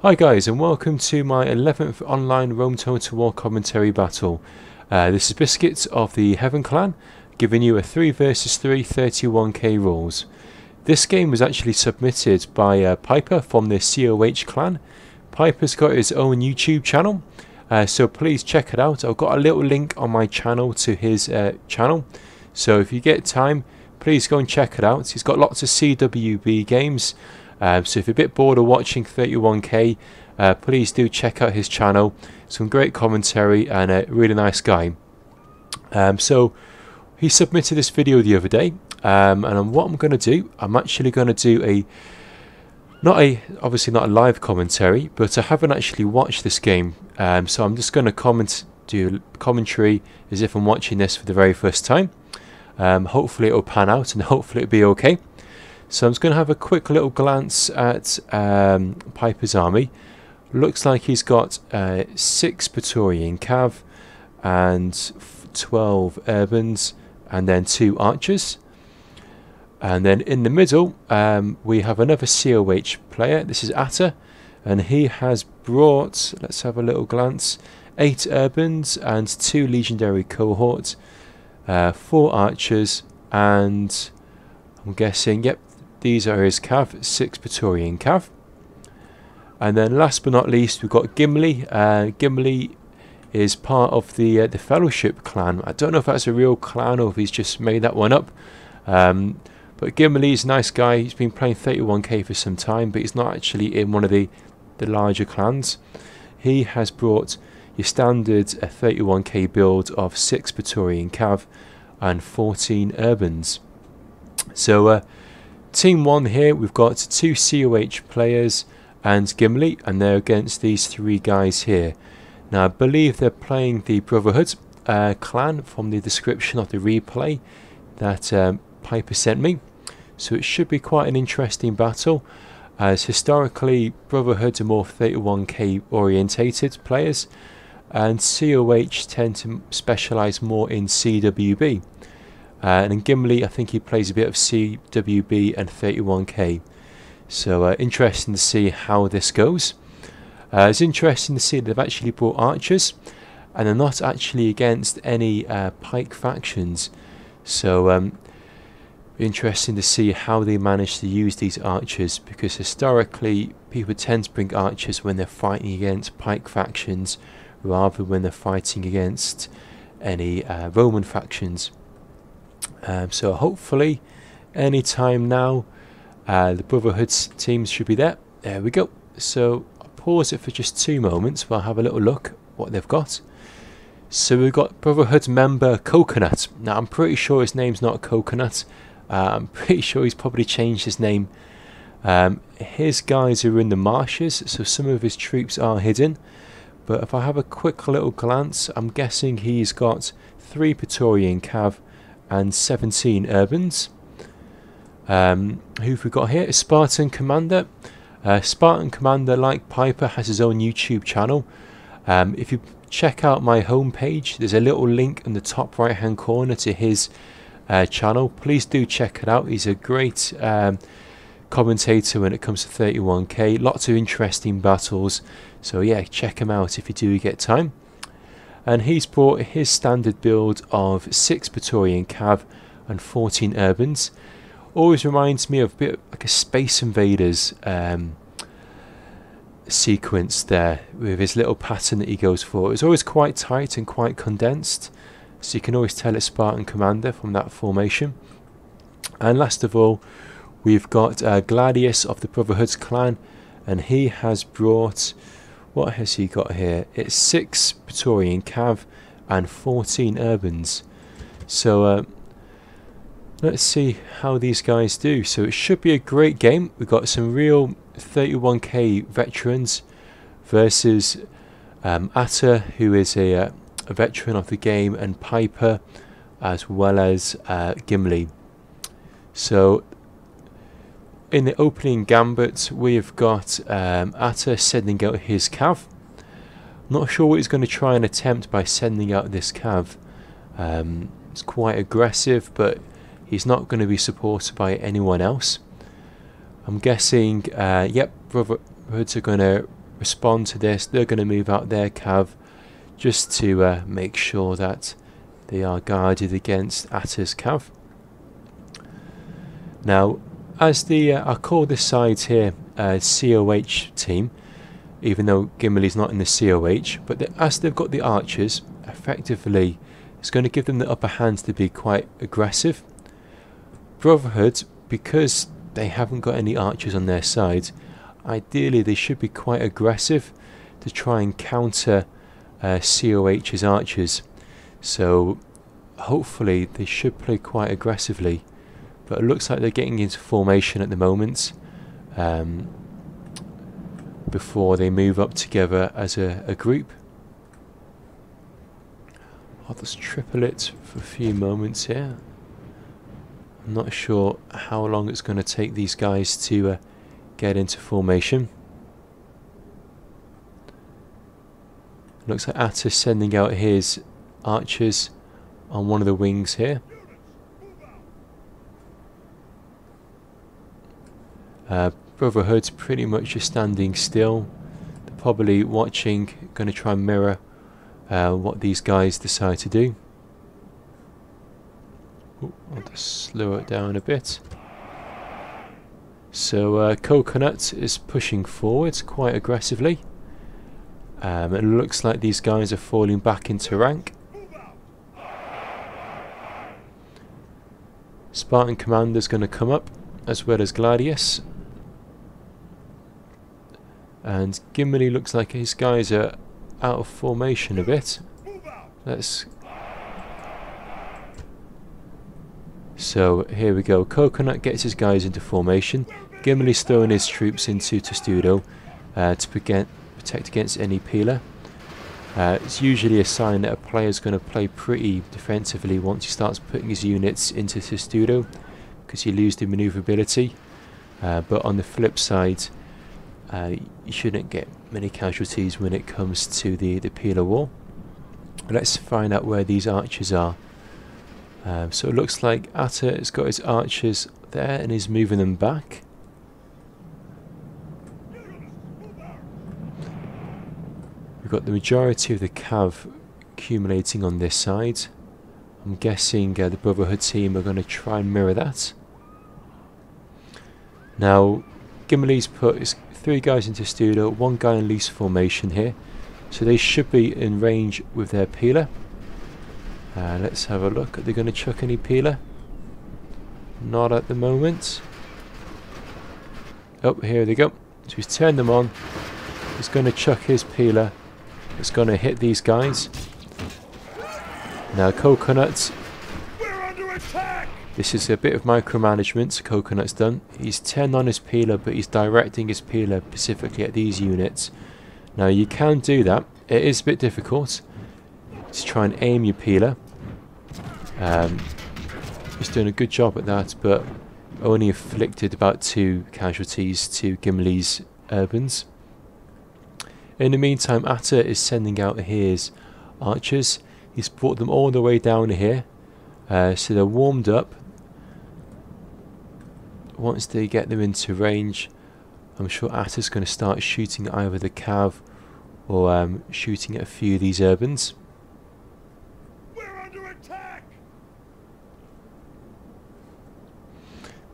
Hi guys, and welcome to my 11th online Rome Total War commentary battle. This is Biscuits of the Heaven Clan, giving you a 3 versus 3 31k rules. This game was actually submitted by Piper from the COH clan. Piper's got his own YouTube channel, so please check it out. I've got a little link on my channel to his channel, so if you get time, please go and check it out. He's got lots of CWB games. So if you're a bit bored of watching 31k, please do check out his channel. Some great commentary and a really nice guy. So he submitted this video the other day, and what I'm going to do, I'm actually going to do obviously not a live commentary, but I haven't actually watched this game. So I'm just going to do commentary as if I'm watching this for the very first time. Hopefully it'll pan out and hopefully it'll be okay. So I'm just going to have a quick little glance at Piper's army. Looks like he's got 6 Praetorian Cav and 12 Urbans and then 2 Archers. And then in the middle we have another COH player. This is Atta, and he has brought, let's have a little glance, 8 Urbans and 2 Legendary Cohorts, 4 Archers, and I'm guessing, yep, these are his Cav, 6 Praetorian Cav. And then last but not least, we've got Gimli. Gimli is part of the Fellowship clan. I don't know if that's a real clan or if he's just made that one up. But Gimli is a nice guy. He's been playing 31k for some time, but he's not actually in one of the larger clans. He has brought your standard 31k build of 6 Praetorian Cav and 14 Urbans. So Team 1 here, we've got 2 COH players and Gimli, and they're against these 3 guys here. Now I believe they're playing the Brotherhood clan from the description of the replay that Piper sent me. So it should be quite an interesting battle, as historically Brotherhood are more 31k orientated players, and COH tend to specialise more in CWB. And in Gimli, I think he plays a bit of CWB and 31k. So interesting to see how this goes. It's interesting to see they've actually brought archers, and they're not actually against any pike factions. So interesting to see how they manage to use these archers, because historically people tend to bring archers when they're fighting against pike factions rather than when they're fighting against any Roman factions. So hopefully any time now the Brotherhood's teams should be there. There we go. So I'll pause it for just 2 moments while I have a little look what they've got. So we've got Brotherhood member Coconut. Now I'm pretty sure his name's not Coconut. I'm pretty sure he's probably changed his name. His guys are in the marshes, so some of his troops are hidden. But if I have a quick little glance, I'm guessing he's got 3 Praetorian Cav and 17 Urbans. Who've we got here? A Spartan Commander. Spartan Commander, like Piper, has his own YouTube channel. If you check out my homepage, there's a little link in the top right hand corner to his channel. Please do check it out. He's a great commentator when it comes to 31k. Lots of interesting battles. So yeah, check him out if you do get time. And he's brought his standard build of 6 Praetorian Cav and 14 Urbans. Always reminds me of a bit like a Space Invaders sequence there, with his little pattern that he goes for. It's always quite tight and quite condensed, so you can always tell it's Spartan Commander from that formation. And last of all, we've got Gladius of the Brotherhood's clan, and he has brought, what has he got here? It's 6 Praetorian Cav and 14 Urbans. So let's see how these guys do. So it should be a great game. We've got some real 31k veterans versus Atta, who is a veteran of the game, and Piper, as well as Gimli. So in the opening gambit, we've got Atta sending out his Cav. Not sure what he's going to try and attempt by sending out this Cav. It's quite aggressive, but he's not going to be supported by anyone else. I'm guessing, yep, Brotherhoods are going to respond to this. They're going to move out their cav just to make sure that they are guarded against Atta's cav. Now, as the I call this side here COH team, even though Gimli's not in the COH, but as they've got the archers, effectively it's going to give them the upper hand to be quite aggressive. Brotherhood, because they haven't got any archers on their side, ideally they should be quite aggressive to try and counter COH's archers. So hopefully they should play quite aggressively, but it looks like they're getting into formation at the moment before they move up together as a group. I'll just triple it for a few moments here. I'm not sure how long it's going to take these guys to get into formation. Looks like Atta's sending out his archers on one of the wings here. Brotherhood's pretty much just standing still. They're probably watching, going to try and mirror what these guys decide to do. Ooh, I'll just slow it down a bit. So Coconut is pushing forwards quite aggressively. It looks like these guys are falling back into rank. Spartan Commander is going to come up, as well as Gladius. And Gimli looks like his guys are out of formation a bit. So here we go. Coconut gets his guys into formation. Gimli's throwing his troops into Testudo to protect against any peeler. It's usually a sign that a player is going to play pretty defensively once he starts putting his units into Testudo, because you lose the maneuverability. But on the flip side, you shouldn't get many casualties when it comes to the peeler war. Let's find out where these archers are. So it looks like Atta has got his archers there and is moving them back. We've got the majority of the cav accumulating on this side. I'm guessing the Brotherhood team are going to try and mirror that. Now, Gimli's put his 3 guys into Testudo, 1 guy in loose formation here. So they should be in range with their peeler. Let's have a look. Are they going to chuck any peeler? Not at the moment. Oh, here they go. So he's turned them on. He's going to chuck his peeler. It's going to hit these guys. Now Coconut. We're under attack! This is a bit of micromanagement Coconut's done. He's turned on his peeler, but he's directing his peeler specifically at these units. Now you can do that. It is a bit difficult to try and aim your peeler. He's doing a good job at that, but only inflicted about 2 casualties to Gimli's urbans. In the meantime, Atta is sending out his archers. He's brought them all the way down here, so they're warmed up. Once they get them into range, I'm sure Atta's going to start shooting at either the cav or shooting at a few of these urbans. We're under attack!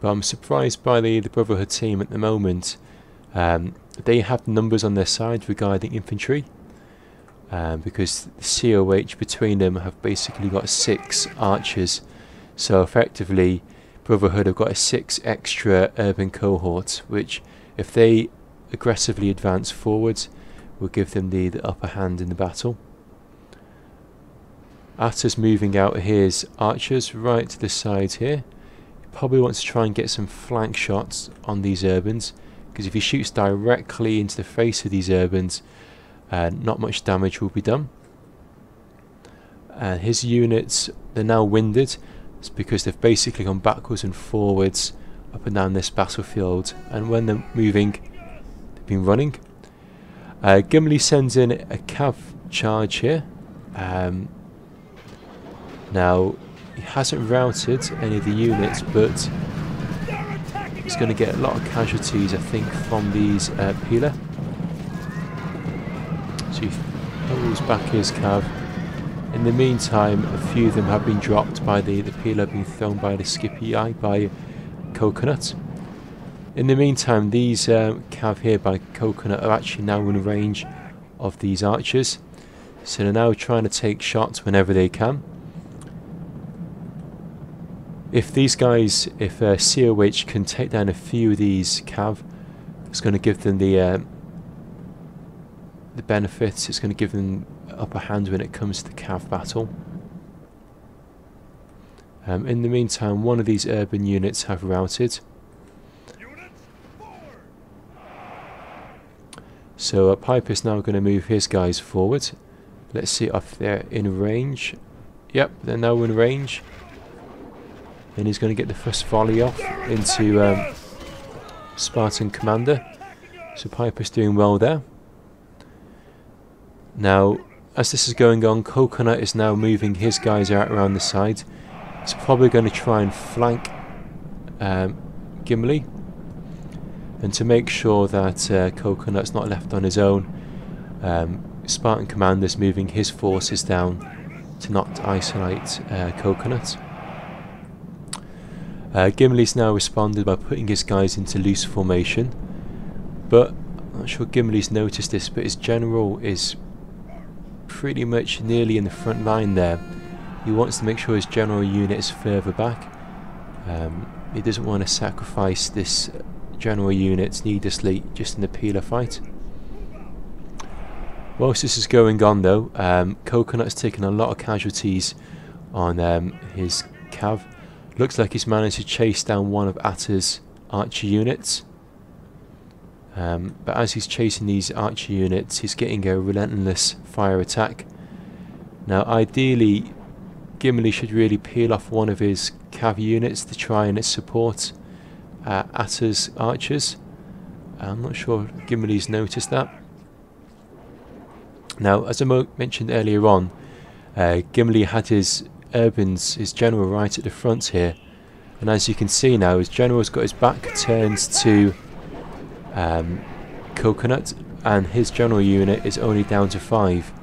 But I'm surprised by the Brotherhood team at the moment. They have numbers on their side regarding infantry, because the COH between them have basically got 6 archers. So effectively, Brotherhood have got a 6 extra urban cohort, which if they aggressively advance forwards, will give them the upper hand in the battle. Atta's moving out his archers right to the side here. He probably wants to try and get some flank shots on these urbans, because if he shoots directly into the face of these urbans, not much damage will be done. His units, they're now winded. It's because they've basically gone backwards and forwards up and down this battlefield, and when they're moving, they've been running. Gimli sends in a cav charge here. Now, he hasn't routed any of the units, but he's going to get a lot of casualties, I think, from these peeler. So he pulls back his cav. In the meantime, a few of them have been dropped by the peeler being thrown by the Skippy Eye by Coconut. In the meantime, these cav here by Coconut are actually now in range of these archers. So they're now trying to take shots whenever they can. If these guys, if COH can take down a few of these cav, it's going to give them the benefits. It's going to give them upper hand when it comes to the cav battle. In the meantime, one of these urban units have routed. So Piper's now going to move his guys forward. Let's see if they're in range. Yep, they're now in range. And he's going to get the first volley off into Spartan Commander. So Piper's doing well there. Now, as this is going on, Coconut is now moving his guys out around the side. He's probably going to try and flank Gimli. And to make sure that Coconut's not left on his own, Spartan Commander's moving his forces down to not isolate Coconut. Gimli's now responded by putting his guys into loose formation, but I'm not sure Gimli's noticed this, but his general is pretty much nearly in the front line there. He wants to make sure his general unit is further back. He doesn't want to sacrifice this general unit needlessly just in the peeler fight. Whilst this is going on though, Coconut's taken a lot of casualties on his cav. Looks like he's managed to chase down one of Atta's archer units. But as he's chasing these archer units, he's getting a relentless fire attack. Now ideally, Gimli should really peel off one of his cav units to try and support Atta's archers. I'm not sure if Gimli's noticed that. Now, as I mentioned earlier on, Gimli had his urbans, his general right at the front here, and as you can see now, his general's got his back turned to Coconut, and his general unit is only down to 5.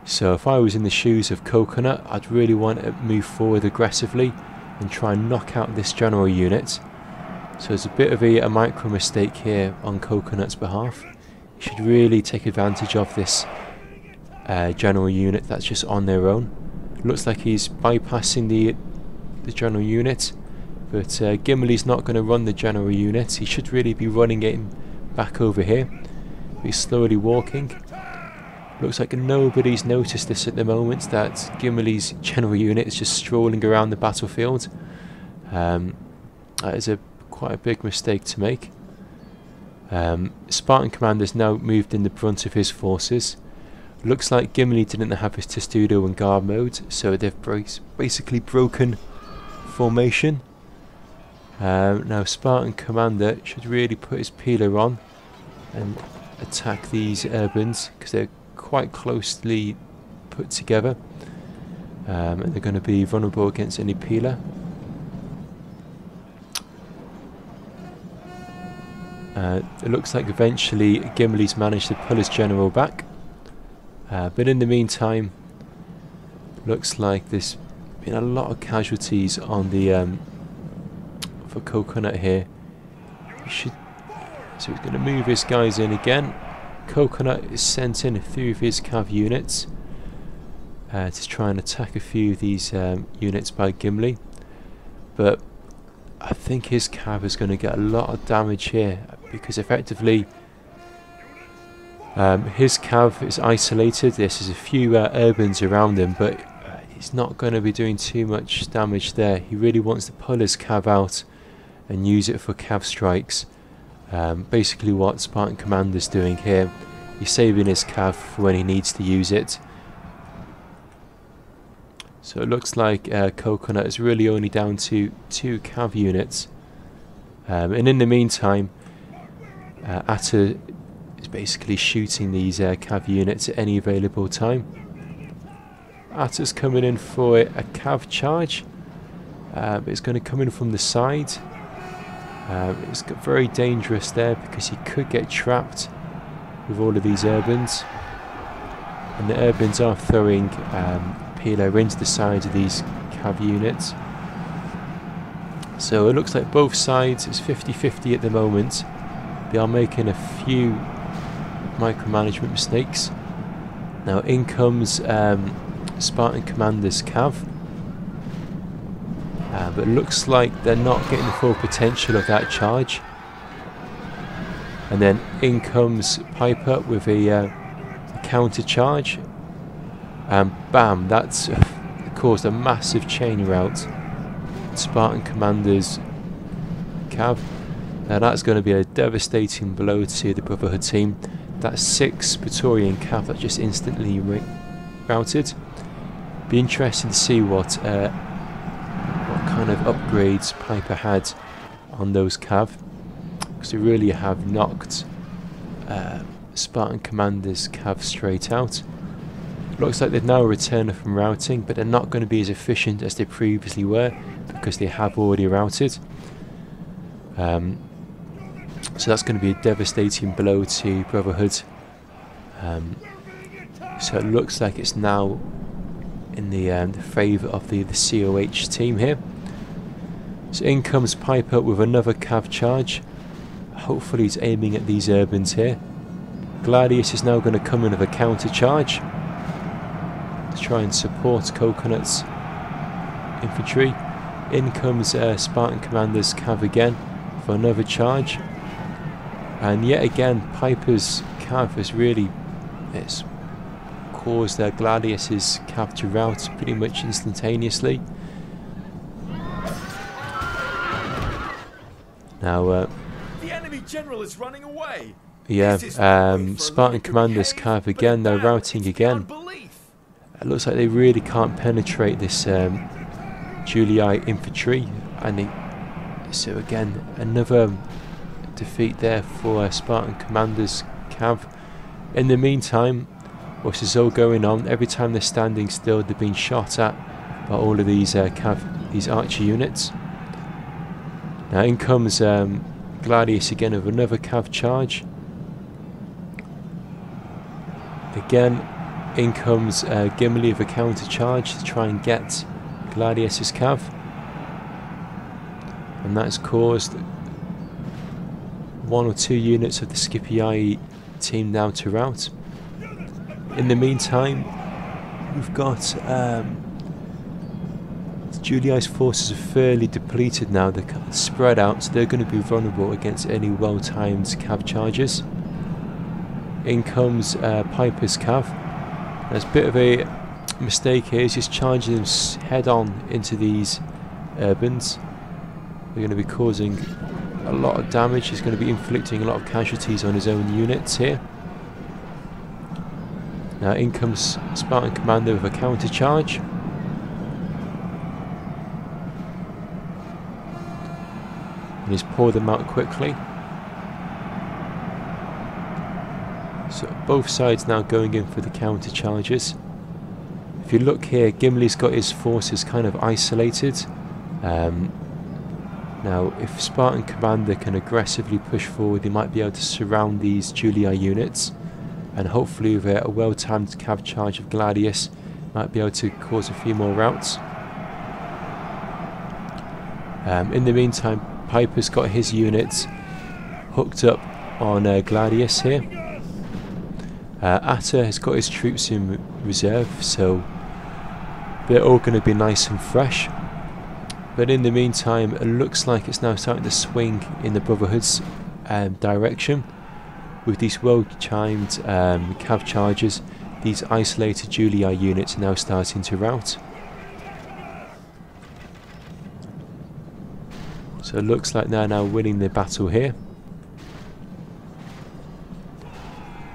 So if I was in the shoes of Coconut, I'd really want to move forward aggressively and try and knock out this general unit. So there's a bit of a micro mistake here on Coconut's behalf. He should really take advantage of this general unit that's just on their own. Looks like he's bypassing the general unit, but Gimli's not going to run the general unit. He should really be running it back over here. He's slowly walking. Looks like nobody's noticed this at the moment, that Gimli's general unit is just strolling around the battlefield. That is quite a big mistake to make. Spartan Commander's now moved in the brunt of his forces. Looks like Gimli didn't have his testudo in guard mode, so they've basically broken formation. Now Spartan Commander should really put his peeler on and attack these urbans, because they're quite closely put together, and they're going to be vulnerable against any peeler. It looks like eventually Gimli's managed to pull his general back, but in the meantime, looks like there's been a lot of casualties on the for Coconut here. So he's going to move his guys in again. Coconut is sent in a few of his cav units to try and attack a few of these units by Gimli, but I think his cav is going to get a lot of damage here, because effectively his cav is isolated. There's a few urbans around him, but he's not going to be doing too much damage there. He really wants to pull his cav out and use it for cav strikes. Basically what Spartan Commander's doing here, he's saving his cav for when he needs to use it. So it looks like Coconut is really only down to 2 cav units. And in the meantime, Atta is basically shooting these cav units at any available time. Atta's coming in for a cav charge, but it's going to come in from the side. It's very dangerous there, because he could get trapped with all of these urbans. and the urbans are throwing payload into the sides of these cav units. So it looks like both sides, it's 50-50 at the moment. They are making a few micromanagement mistakes. Now in comes Spartan Commander's cav, but it looks like they're not getting the full potential of that charge. And then in comes Piper with a counter charge, and bam, that's caused a massive chain rout. Spartan Commander's cav. Now that's going to be a devastating blow to the Brotherhood team. That's 6 Praetorian cav that just instantly routed. Be interesting to see what kind of upgrades Piper had on those cav, because they really have knocked Spartan Commander's cav straight out. Looks like they've now returned from routing, but they're not going to be as efficient as they previously were because they have already routed. So that's going to be a devastating blow to Brotherhood. So it looks like it's now in the favour of the COH team here. So in comes Piper with another cav charge. Hopefully he's aiming at these urbans here. Gladius is now going to come in with a counter charge to try and support Coconut's infantry. In comes Spartan Commander's cav again for another charge. And yet again, Piper's cav has really caused Gladius's cav to rout pretty much instantaneously. Now, The enemy general is running away. yeah, Spartan Commander's cav again, they're routing again. It looks like they really can't penetrate this Julii infantry, and so again, another defeat there for Spartan Commander's cav. In the meantime, whilst this is all going on, every time they're standing still, they're being shot at by all of these these archer units. Now in comes Gladius again with another cav charge. Again, in comes Gimli with a counter charge to try and get Gladius's cav, and that's caused 1 or 2 units of the Scipii team now to rout. In the meantime, we've got Julii's forces are fairly depleted now. They're spread out, so they're going to be vulnerable against any well-timed cav charges. In comes Piper's cav. There's a bit of a mistake here. He's just charging them head-on into these urbans. They're going to be causing a lot of damage. He's going to be inflicting a lot of casualties on his own units here. Now in comes Spartan Commander with a counter charge. And he's poured them out quickly. So both sides now going in for the counter charges. If you look here, Gimli's got his forces kind of isolated. Now if Spartan Commander can aggressively push forward, they might be able to surround these Julii units, and hopefully with a well-timed cav charge of Gladius might be able to cause a few more routs. In the meantime, Piper's got his units hooked up on Gladius here. Atta has got his troops in reserve, so they're all going to be nice and fresh. But in the meantime, it looks like it's now starting to swing in the Brotherhood's direction. With these well-timed cav charges, these isolated Julii units are now starting to rout. So it looks like they're now winning the battle here.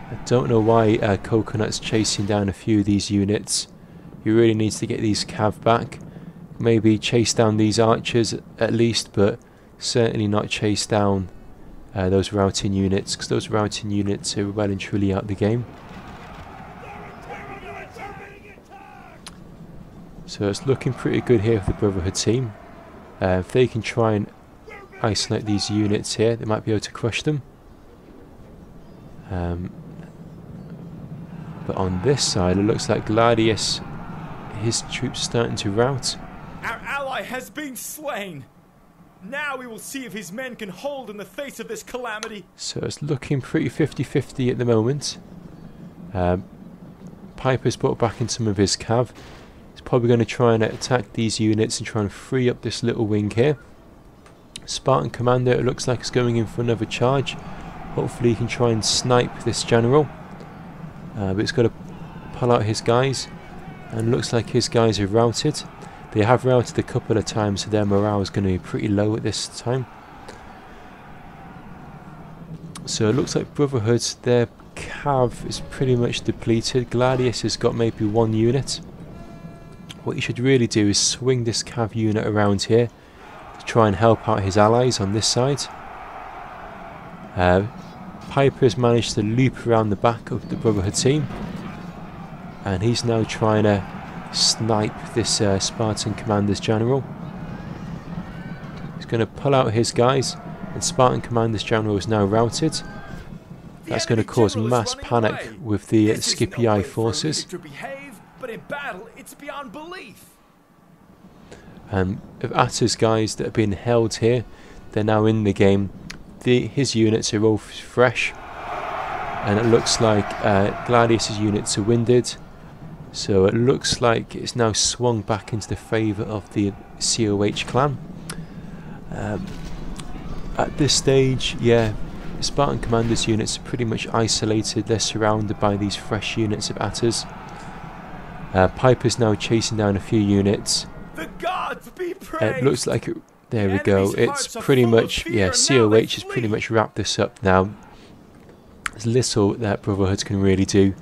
I don't know why Coconut's chasing down a few of these units. He really needs to get these cav back. Maybe chase down these archers at least, but certainly not chase down those routing units, because those routing units are well and truly out of the game. So it's looking pretty good here for the Brotherhood team. If they can try and isolate these units here, they might be able to crush them. But on this side, it looks like Gladius, his troops are starting to rout. Our ally has been slain. Now we will see if his men can hold in the face of this calamity. So it's looking pretty 50-50 at the moment. Piper's brought back in some of his cav. He's probably going to try and attack these units and try and free up this little wing here. Spartan Commander, it looks like, is going in for another charge. Hopefully he can try and snipe this general. But he's got to pull out his guys. And looks like his guys are routed. They have routed a couple of times, so their morale is going to be pretty low at this time. So it looks like Brotherhood, their cav is pretty much depleted. Gladius has got maybe one unit. What you should really do is swing this cav unit around here to try and help out his allies on this side. Piper has managed to loop around the back of the Brotherhood team, and he's now trying to snipe this Spartan Commander's general. He's going to pull out his guys, and Spartan Commander's general is now routed. That's going to cause mass panic with the Scipii forces. But in battle, it's beyond belief. Of Atta's guys that have been held here, they're now in the game. His units are all fresh, and it looks like Gladius's units are winded. So it looks like it's now swung back into the favour of the COH clan. At this stage, yeah, Spartan Commander's units are pretty much isolated. They're surrounded by these fresh units of Atta's. Piper's now chasing down a few units. The gods be praised. It looks like it, there we go. It's pretty much, yeah, COH has pretty much wrapped this up now. There's little that Brotherhood can really do.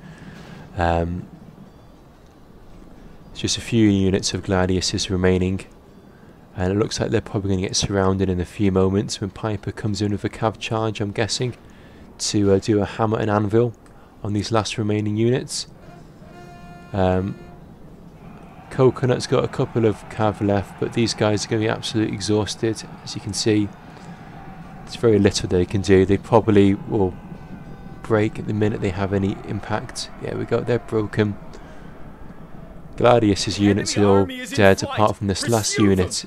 Just a few units of Gladius remaining, and it looks like they're probably going to get surrounded in a few moments when Piper comes in with a cav charge, I'm guessing, to do a hammer and anvil on these last remaining units. Coconut's got a couple of cav left, but these guys are going to be absolutely exhausted. As you can see, there's very little they can do. They probably will break at the minute they have any impact. Yeah, we got, they're broken. Gladius's units are all dead apart from this last unit.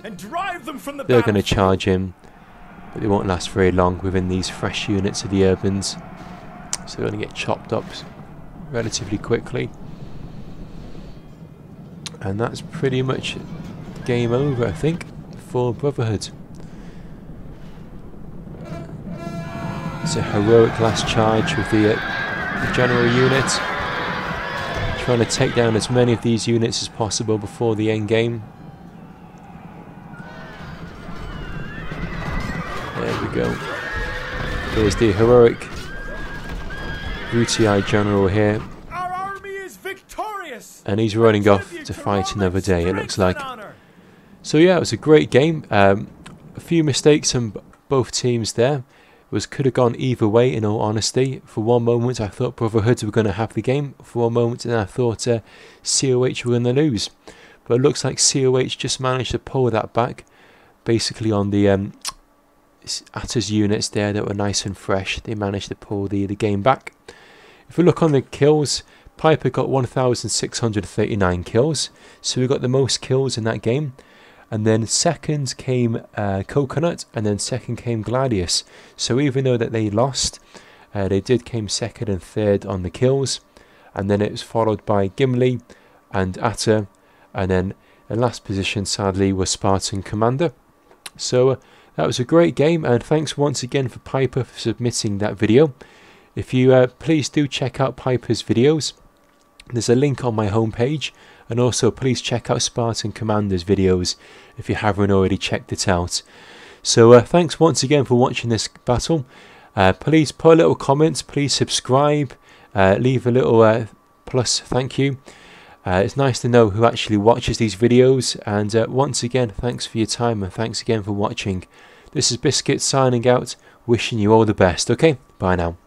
They're going to charge him, but they won't last very long within these fresh units of the Urbans. So they're going to get chopped up relatively quickly. And that's pretty much game over, I think, for Brotherhood. It's a heroic last charge with the general unit, trying to take down as many of these units as possible before the end game. There we go. There's the heroic Brutii general here. Our army is victorious. And he's running off to fight another day, it looks like. So yeah, it was a great game. A few mistakes on both teams there. Could have gone either way, in all honesty. For one moment I thought Brotherhood were going to have the game. For one moment then I thought COH were going to lose. But it looks like COH just managed to pull that back. Basically on the Atta's units there that were nice and fresh. They managed to pull the game back. If we look on the kills, Piper got 1,639 kills. So we got the most kills in that game. And then second came Coconut, and then second came Gladius. So even though that they lost, they did came second and third on the kills. And then it was followed by Gimli and Atta. And then the last position, sadly, was Spartan Commander. So that was a great game, and thanks once again for Piper for submitting that video. If you please do check out Piper's videos. There's a link on my homepage. And also please check out Spartan Commander's videos if you haven't already checked it out. So thanks once again for watching this battle. Please put a little comment, please subscribe, leave a little plus thank you. It's nice to know who actually watches these videos, and once again thanks for your time and thanks again for watching. This is Biscuits signing out, wishing you all the best. Okay, bye now.